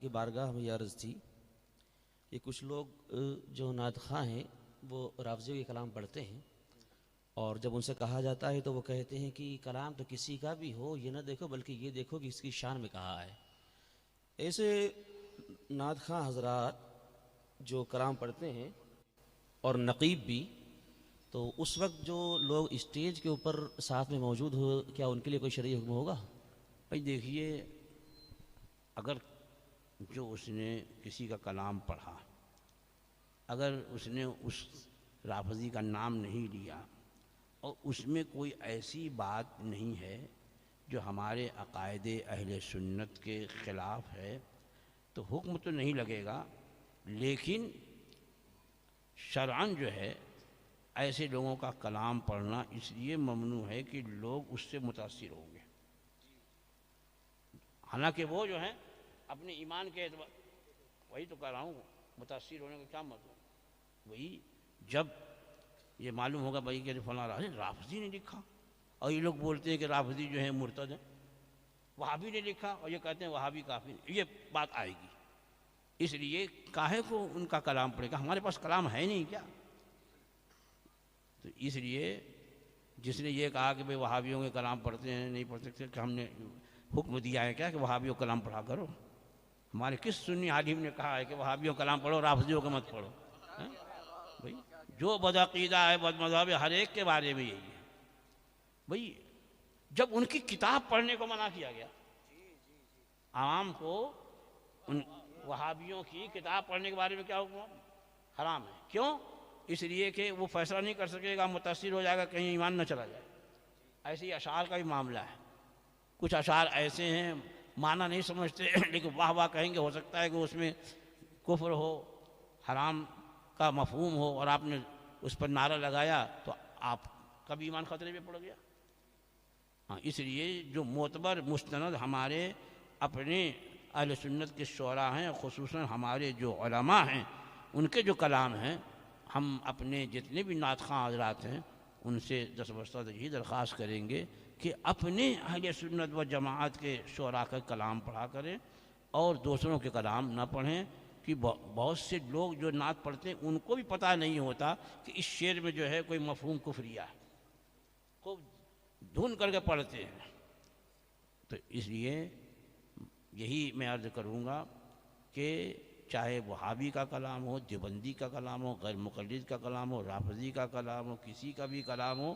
کی بارگاہ میں یہ عرض تھی کہ کچھ لوگ جو نعت خواں ہیں وہ رافضیوں کے کلام پڑھتے ہیں، اور جب ان سے کہا جاتا ہے تو وہ کہتے ہیں کہ کلام تو کسی کا بھی ہو یہ نہ دیکھو بلکہ یہ دیکھو کہ اس کی شان میں کہا ہے۔ ایسے نعت خواں حضرات جو کلام پڑھتے ہیں اور نقیب بھی، تو اس وقت جو لوگ اسٹیج کے اوپر ساتھ میں موجود ہو، کیا ان کے لیے کوئی شرعی حکم ہوگا؟ بھائی دیکھیے، اگر جو اس نے کسی کا کلام پڑھا، اگر اس نے اس رافضی کا نام نہیں لیا اور اس میں کوئی ایسی بات نہیں ہے جو ہمارے عقائد اہل سنت کے خلاف ہے، تو حکم تو نہیں لگے گا، لیکن شرعاً جو ہے ایسے لوگوں کا کلام پڑھنا اس لیے ممنوع ہے کہ لوگ اس سے متاثر ہوں گے۔ حالانکہ وہ جو ہیں اپنے ایمان کے اعتبار، وہی تو کہہ رہا ہوں، متاثر ہونے کا کیا مطلب؟ وہی جب یہ معلوم ہوگا بھائی کہ فلاں رافضی نے لکھا، اور یہ لوگ بولتے ہیں کہ رافضی جو ہیں مرتد ہیں، وہابی نے لکھا اور یہ کہتے ہیں وہابی کافر، یہ بات آئے گی۔ اس لیے کاہے کو ان کا کلام پڑھے گا؟ ہمارے پاس کلام ہے نہیں کیا؟ تو اس لیے جس نے یہ کہا کہ بھئی وہابیوں کے کلام پڑھتے ہیں نہیں پڑھ سکتے، کہ ہم نے حکم دیا ہے کیا کہ وہابیوں کا کلام پڑھا کرو؟ ہمارے کس سنی عالم نے کہا ہے کہ وہابیوں کا کلام پڑھو رافضیوں کا مت پڑھو؟ بھئی جو بدعقیدہ ہے بد مذہب ہے ہر ایک کے بارے میں یہی ہے۔ بھئی جب ان کی کتاب پڑھنے کو منع کیا گیا، عوام کو ان وہابیوں کی کتاب پڑھنے کے بارے میں کیا حکم؟ حرام ہے۔ کیوں؟ اس لیے کہ وہ فیصلہ نہیں کر سکے گا، متاثر ہو جائے گا، کہیں ایمان نہ چلا جائے۔ ایسے ہی اشعار کا بھی معاملہ ہے، کچھ اشعار ایسے ہیں معنی نہیں سمجھتے لیکن واہ واہ کہیں گے، ہو سکتا ہے کہ اس میں کفر ہو، حرام کا مفہوم ہو، اور آپ نے اس پر نعرہ لگایا تو آپ کا بھی ایمان خطرے میں پڑ گیا۔ ہاں، اس لیے جو معتبر مستند ہمارے اپنے اہل سنت کے شعراء ہیں، خصوصاً ہمارے جو علماء ہیں، ان کے جو کلام ہیں، ہم اپنے جتنے بھی نعت خواں حضرات ہیں ان سے دستبردار یہی درخواست کریں گے کہ اپنے اہل سنت و جماعت کے شعراء کا کلام پڑھا کریں اور دوسروں کے کلام نہ پڑھیں، کہ بہت سے لوگ جو نعت پڑھتے ہیں ان کو بھی پتہ نہیں ہوتا کہ اس شعر میں جو ہے کوئی مفہوم کفریہ ہے، خوب دھن کر کے پڑھتے ہیں۔ تو اس لیے یہی میں عرض کروں گا کہ چاہے وہابی کا کلام ہو، دیوبندی کا کلام ہو، غیر مقلد کا کلام ہو، رافضی کا کلام ہو، کسی کا بھی کلام ہو،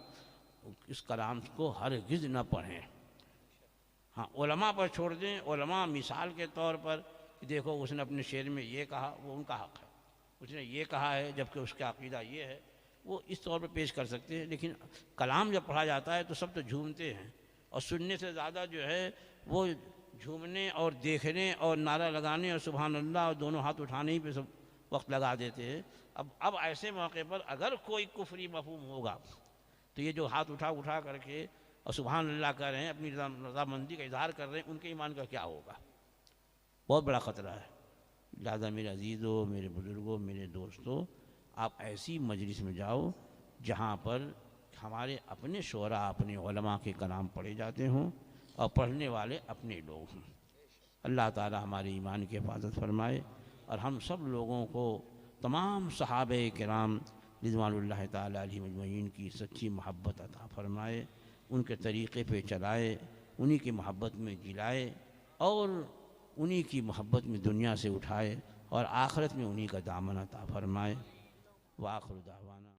اس کلام کو ہرگز نہ پڑھیں۔ ہاں، علماء پر چھوڑ دیں۔ علماء مثال کے طور پر دیکھو اس نے اپنے شعر میں یہ کہا، وہ ان کا حق ہے، اس نے یہ کہا ہے جبکہ اس کا عقیدہ یہ ہے، وہ اس طور پر پیش کر سکتے ہیں۔ لیکن کلام جب پڑھا جاتا ہے تو سب تو جھومتے ہیں، اور سننے سے زیادہ جو ہے وہ جھومنے اور دیکھنے اور نعرہ لگانے اور سبحان اللہ اور دونوں ہاتھ اٹھانے ہی پہ سب وقت لگا دیتے ہیں۔ اب ایسے موقع پر اگر کوئی کفری مفہوم ہوگا تو یہ جو ہاتھ اٹھا کر کے اور سبحان اللہ کر رہے ہیں، اپنی رضامندی کا اظہار کر رہے ہیں، ان کے ایمان کا کیا ہوگا؟ بہت بڑا خطرہ ہے۔ لہٰذا میرے عزیزوں، میرے بزرگوں، میرے دوستوں، آپ ایسی مجلس میں جاؤ جہاں پر ہمارے اپنے شعراء، اپنے علماء کے کلام پڑھے جاتے ہوں اور پڑھنے والے اپنے لوگ ہوں۔ اللہ تعالی ہمارے ایمان کی حفاظت فرمائے، اور ہم سب لوگوں کو تمام صحابہ کرام رضوان اللہ تعالی علیہم اجمعین کی سچی محبت عطا فرمائے، ان کے طریقے پہ چلائے، انہی کی محبت میں جلائے، اور انہی کی محبت میں دنیا سے اٹھائے، اور آخرت میں انہی کا دامن عطا فرمائے۔ وآخر دعوانا